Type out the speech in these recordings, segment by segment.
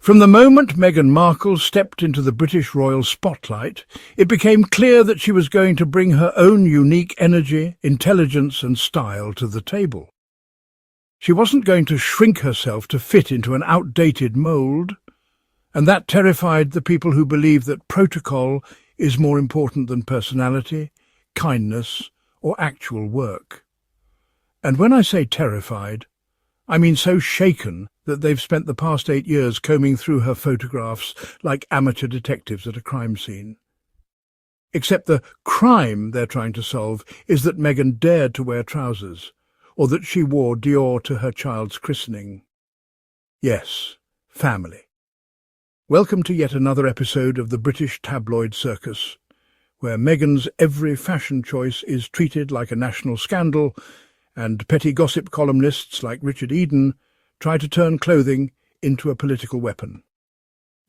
From the moment Meghan Markle stepped into the British royal spotlight, it became clear that she was going to bring her own unique energy, intelligence and style to the table. She wasn't going to shrink herself to fit into an outdated mould, and that terrified the people who believe that protocol is more important than personality, kindness or actual work. And when I say terrified, I mean so shaken that they've spent the past 8 years combing through her photographs like amateur detectives at a crime scene. Except the crime they're trying to solve is that Meghan dared to wear trousers, or that she wore Dior to her child's christening. Yes, family. Welcome to yet another episode of the British tabloid circus, where Meghan's every fashion choice is treated like a national scandal, and petty gossip columnists like Richard Eden try to turn clothing into a political weapon.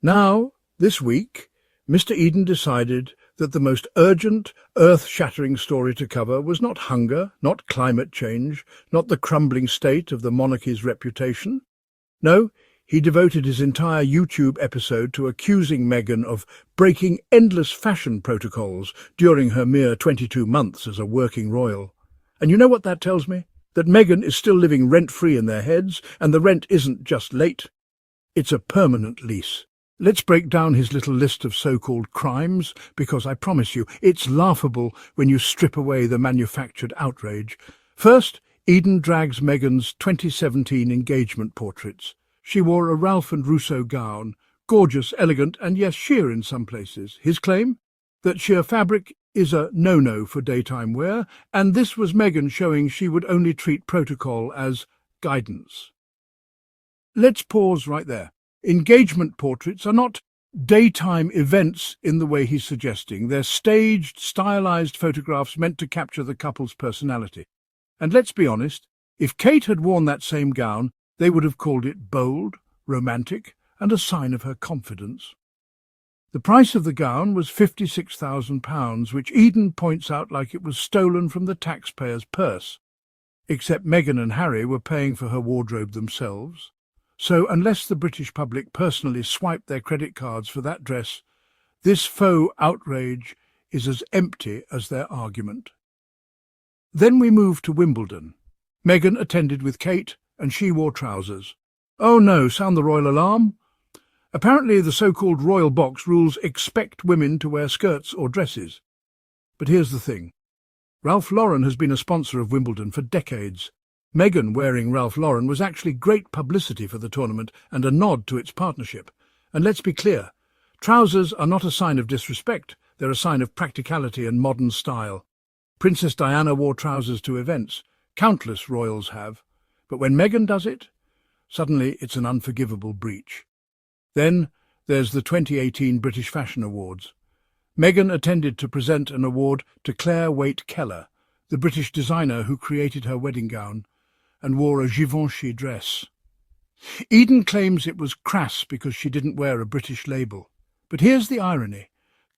Now, this week, Mr. Eden decided that the most urgent, earth-shattering story to cover was not hunger, not climate change, not the crumbling state of the monarchy's reputation. No, he devoted his entire YouTube episode to accusing Meghan of breaking endless fashion protocols during her mere 22 months as a working royal. And you know what that tells me? That Meghan is still living rent-free in their heads, and the rent isn't just late. It's a permanent lease. Let's break down his little list of so-called crimes, because I promise you, it's laughable when you strip away the manufactured outrage. First, Eden drags Meghan's 2017 engagement portraits. She wore a Ralph and Russo gown, gorgeous, elegant, and yes, sheer in some places. His claim? That sheer fabric is a no-no for daytime wear, and this was Meghan showing she would only treat protocol as guidance. Let's pause right there. Engagement portraits are not daytime events in the way he's suggesting. They're staged, stylized photographs meant to capture the couple's personality. And let's be honest, if Kate had worn that same gown, they would have called it bold, romantic, and a sign of her confidence. The price of the gown was £56,000, which Eden points out like it was stolen from the taxpayer's purse. Except Meghan and Harry were paying for her wardrobe themselves. So unless the British public personally swiped their credit cards for that dress, this faux outrage is as empty as their argument. Then we moved to Wimbledon. Meghan attended with Kate, and she wore trousers. Oh no, sound the royal alarm? Apparently the so-called royal box rules expect women to wear skirts or dresses. But here's the thing. Ralph Lauren has been a sponsor of Wimbledon for decades. Meghan wearing Ralph Lauren was actually great publicity for the tournament and a nod to its partnership. And let's be clear, trousers are not a sign of disrespect, they're a sign of practicality and modern style. Princess Diana wore trousers to events. Countless royals have. But when Meghan does it, suddenly it's an unforgivable breach. Then there's the 2018 British Fashion Awards. Meghan attended to present an award to Claire Waite-Keller, the British designer who created her wedding gown, and wore a Givenchy dress. Eden claims it was crass because she didn't wear a British label. But here's the irony.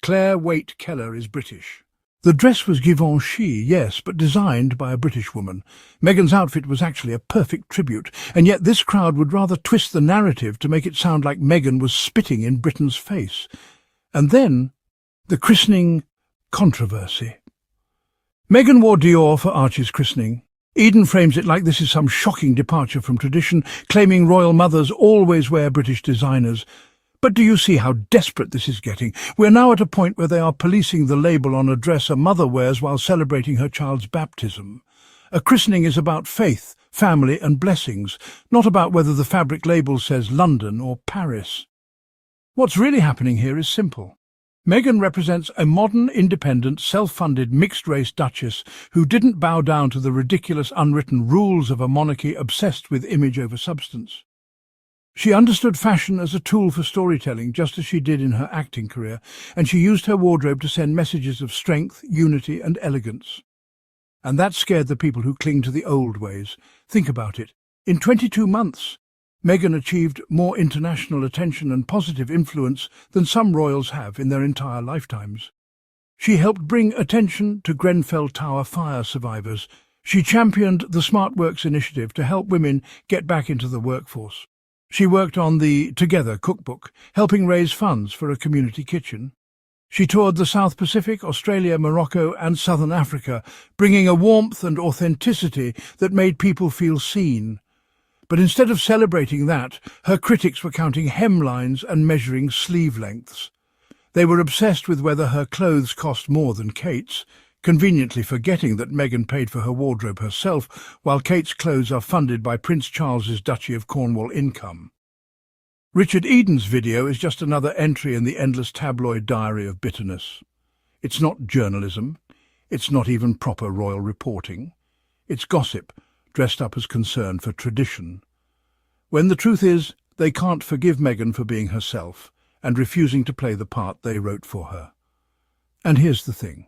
Claire Waite-Keller is British. The dress was Givenchy, yes, but designed by a British woman. Meghan's outfit was actually a perfect tribute, and yet this crowd would rather twist the narrative to make it sound like Meghan was spitting in Britain's face. And then, the christening controversy. Meghan wore Dior for Archie's christening. Eden frames it like this is some shocking departure from tradition, claiming royal mothers always wear British designers. But do you see how desperate this is getting? We're now at a point where they are policing the label on a dress a mother wears while celebrating her child's baptism. A christening is about faith, family and blessings, not about whether the fabric label says London or Paris. What's really happening here is simple. Meghan represents a modern, independent, self-funded, mixed-race Duchess who didn't bow down to the ridiculous unwritten rules of a monarchy obsessed with image over substance. She understood fashion as a tool for storytelling, just as she did in her acting career, and she used her wardrobe to send messages of strength, unity and elegance. And that scared the people who cling to the old ways. Think about it. In 22 months, Meghan achieved more international attention and positive influence than some royals have in their entire lifetimes. She helped bring attention to Grenfell Tower fire survivors. She championed the Smart Works initiative to help women get back into the workforce. She worked on the Together cookbook, helping raise funds for a community kitchen. She toured the South Pacific, Australia, Morocco and Southern Africa, bringing a warmth and authenticity that made people feel seen. But instead of celebrating that, her critics were counting hemlines and measuring sleeve lengths. They were obsessed with whether her clothes cost more than Kate's, conveniently forgetting that Meghan paid for her wardrobe herself, while Kate's clothes are funded by Prince Charles's Duchy of Cornwall income. Richard Eden's video is just another entry in the endless tabloid diary of bitterness. It's not journalism. It's not even proper royal reporting. It's gossip, dressed up as concern for tradition. When the truth is, they can't forgive Meghan for being herself and refusing to play the part they wrote for her. And here's the thing.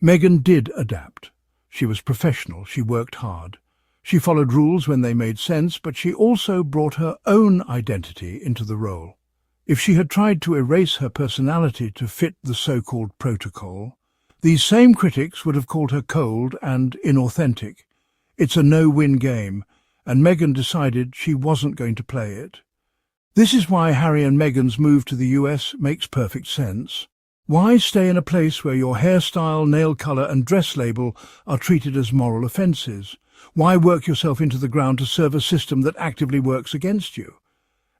Meghan did adapt. She was professional, she worked hard. She followed rules when they made sense, but she also brought her own identity into the role. If she had tried to erase her personality to fit the so-called protocol, these same critics would have called her cold and inauthentic. It's a no-win game, and Meghan decided she wasn't going to play it. This is why Harry and Meghan's move to the US makes perfect sense. Why stay in a place where your hairstyle, nail colour and dress label are treated as moral offences? Why work yourself into the ground to serve a system that actively works against you?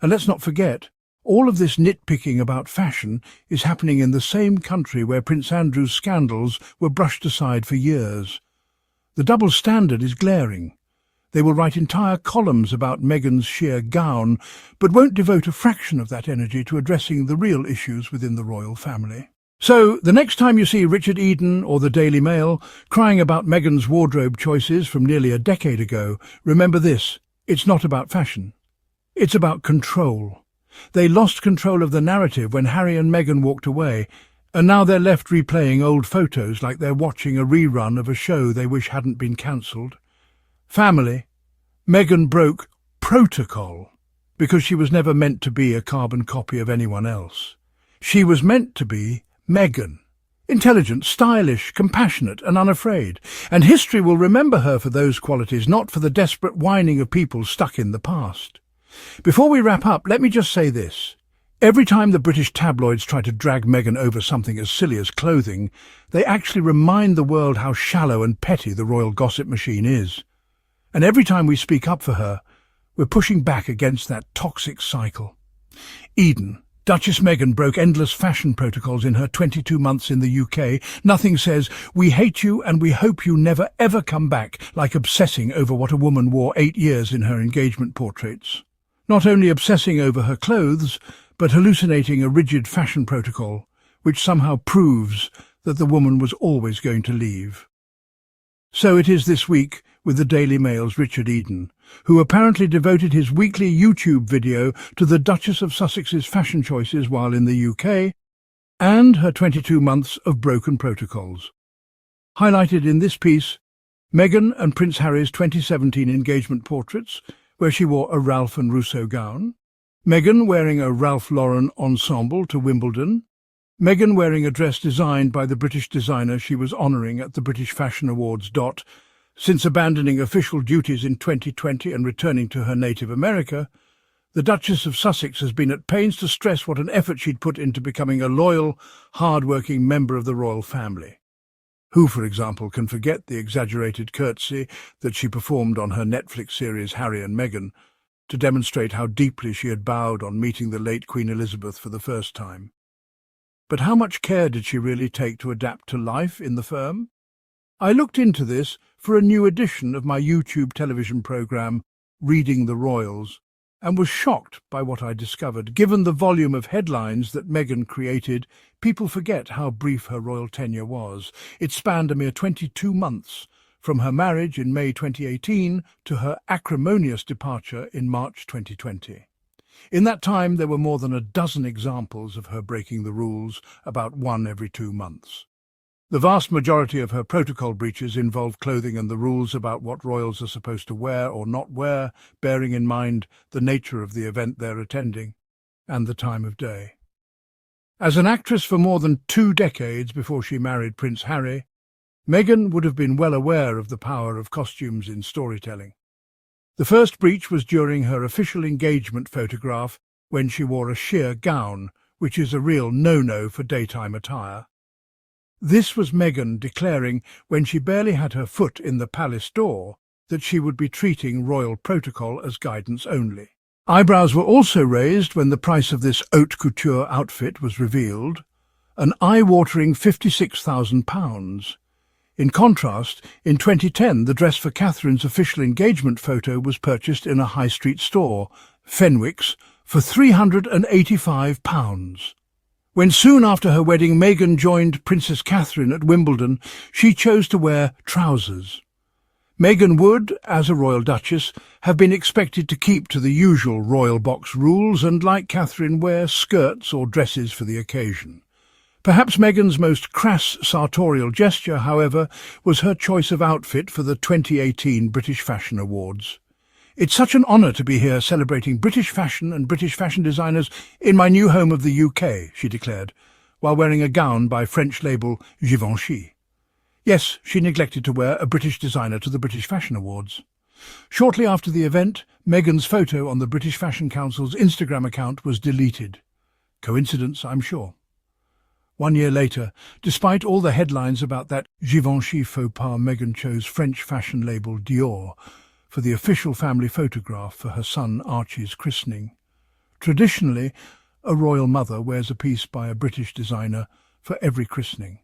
And let's not forget, all of this nitpicking about fashion is happening in the same country where Prince Andrew's scandals were brushed aside for years. The double standard is glaring. They will write entire columns about Meghan's sheer gown, but won't devote a fraction of that energy to addressing the real issues within the royal family. So, the next time you see Richard Eden or the Daily Mail crying about Meghan's wardrobe choices from nearly a decade ago, remember this: it's not about fashion. It's about control. They lost control of the narrative when Harry and Meghan walked away, and now they're left replaying old photos like they're watching a rerun of a show they wish hadn't been cancelled. Family. Meghan broke protocol because she was never meant to be a carbon copy of anyone else. She was meant to be Meghan. Intelligent, stylish, compassionate and unafraid. And history will remember her for those qualities, not for the desperate whining of people stuck in the past. Before we wrap up, let me just say this. Every time the British tabloids try to drag Meghan over something as silly as clothing, they actually remind the world how shallow and petty the royal gossip machine is. And every time we speak up for her, we're pushing back against that toxic cycle. Eden. Duchess Meghan broke endless fashion protocols in her 22 months in the UK. Nothing says, "We hate you and we hope you never ever come back," like obsessing over what a woman wore 8 years in her engagement portraits. Not only obsessing over her clothes, but hallucinating a rigid fashion protocol, which somehow proves that the woman was always going to leave. So it is this week with the Daily Mail's Richard Eden, who apparently devoted his weekly YouTube video to the Duchess of Sussex's fashion choices while in the UK, and her 22 months of broken protocols. Highlighted in this piece, Meghan and Prince Harry's 2017 engagement portraits, where she wore a Ralph and Russo gown, Meghan wearing a Ralph Lauren ensemble to Wimbledon, Meghan wearing a dress designed by the British designer she was honouring at the British Fashion Awards. Since abandoning official duties in 2020 and returning to her native America, the Duchess of Sussex has been at pains to stress what an effort she'd put into becoming a loyal, hard-working member of the royal family. Who, for example, can forget the exaggerated curtsy that she performed on her Netflix series Harry and Meghan to demonstrate how deeply she had bowed on meeting the late Queen Elizabeth for the first time? But how much care did she really take to adapt to life in the firm? I looked into this for a new edition of my YouTube television programme, Reading the Royals, and was shocked by what I discovered. Given the volume of headlines that Meghan created, people forget how brief her royal tenure was. It spanned a mere 22 months, from her marriage in May 2018 to her acrimonious departure in March 2020. In that time, there were more than a dozen examples of her breaking the rules, about one every 2 months. The vast majority of her protocol breaches involve clothing and the rules about what royals are supposed to wear or not wear, bearing in mind the nature of the event they're attending and the time of day. As an actress for more than 2 decades before she married Prince Harry, Meghan would have been well aware of the power of costumes in storytelling. The first breach was during her official engagement photograph when she wore a sheer gown, which is a real no-no for daytime attire. This was Meghan declaring, when she barely had her foot in the palace door, that she would be treating royal protocol as guidance only. Eyebrows were also raised when the price of this haute couture outfit was revealed, an eye-watering £56,000. In contrast, in 2010, the dress for Catherine's official engagement photo was purchased in a high street store, Fenwick's, for £385. When soon after her wedding Meghan joined Princess Catherine at Wimbledon, she chose to wear trousers. Meghan would, as a royal duchess, have been expected to keep to the usual royal box rules and, like Catherine, wear skirts or dresses for the occasion. Perhaps Meghan's most crass sartorial gesture, however, was her choice of outfit for the 2018 British Fashion Awards. "It's such an honour to be here celebrating British fashion and British fashion designers in my new home of the UK," she declared, while wearing a gown by French label Givenchy. Yes, she neglected to wear a British designer to the British Fashion Awards. Shortly after the event, Meghan's photo on the British Fashion Council's Instagram account was deleted. Coincidence, I'm sure. 1 year later, despite all the headlines about that Givenchy faux pas, Meghan chose French fashion label Dior for the official family photograph for her son Archie's christening. Traditionally, a royal mother wears a piece by a British designer for every christening.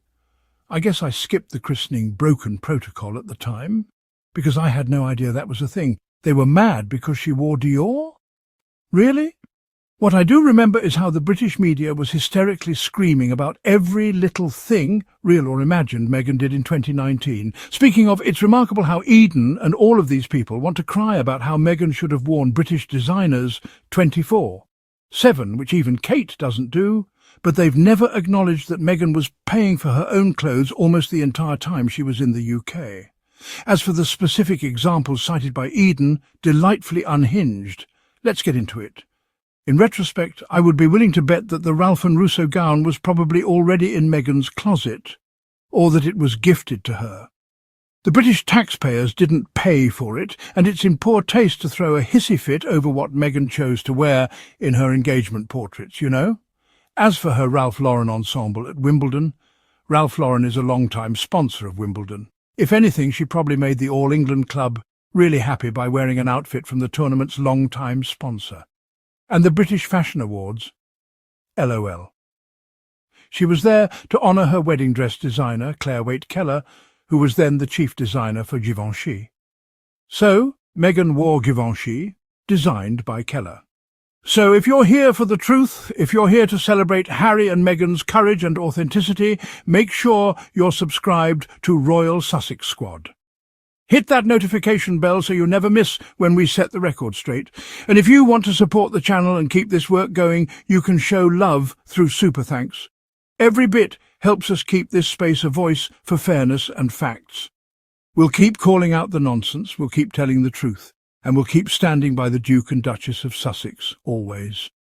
I guess I skipped the christening broken protocol at the time, because I had no idea that was a thing. They were mad because she wore Dior? Really? What I do remember is how the British media was hysterically screaming about every little thing, real or imagined, Meghan did in 2019. Speaking of, it's remarkable how Eden and all of these people want to cry about how Meghan should have worn British designers 24/7, which even Kate doesn't do, but they've never acknowledged that Meghan was paying for her own clothes almost the entire time she was in the UK. As for the specific examples cited by Eden, delightfully unhinged, let's get into it. In retrospect, I would be willing to bet that the Ralph Russo gown was probably already in Meghan's closet, or that it was gifted to her. The British taxpayers didn't pay for it, and it's in poor taste to throw a hissy fit over what Meghan chose to wear in her engagement portraits, you know? As for her Ralph Lauren ensemble at Wimbledon, Ralph Lauren is a long-time sponsor of Wimbledon. If anything, she probably made the All England club really happy by wearing an outfit from the tournament's long-time sponsor. And the British Fashion Awards? LOL. She was there to honour her wedding dress designer, Claire Waite-Keller, who was then the chief designer for Givenchy. So, Meghan wore Givenchy, designed by Keller. So if you're here for the truth, if you're here to celebrate Harry and Meghan's courage and authenticity, make sure you're subscribed to Royal Sussex Squad. Hit that notification bell so you never miss when we set the record straight. And if you want to support the channel and keep this work going, you can show love through super thanks. Every bit helps us keep this space a voice for fairness and facts. We'll keep calling out the nonsense, we'll keep telling the truth, and we'll keep standing by the Duke and Duchess of Sussex, always.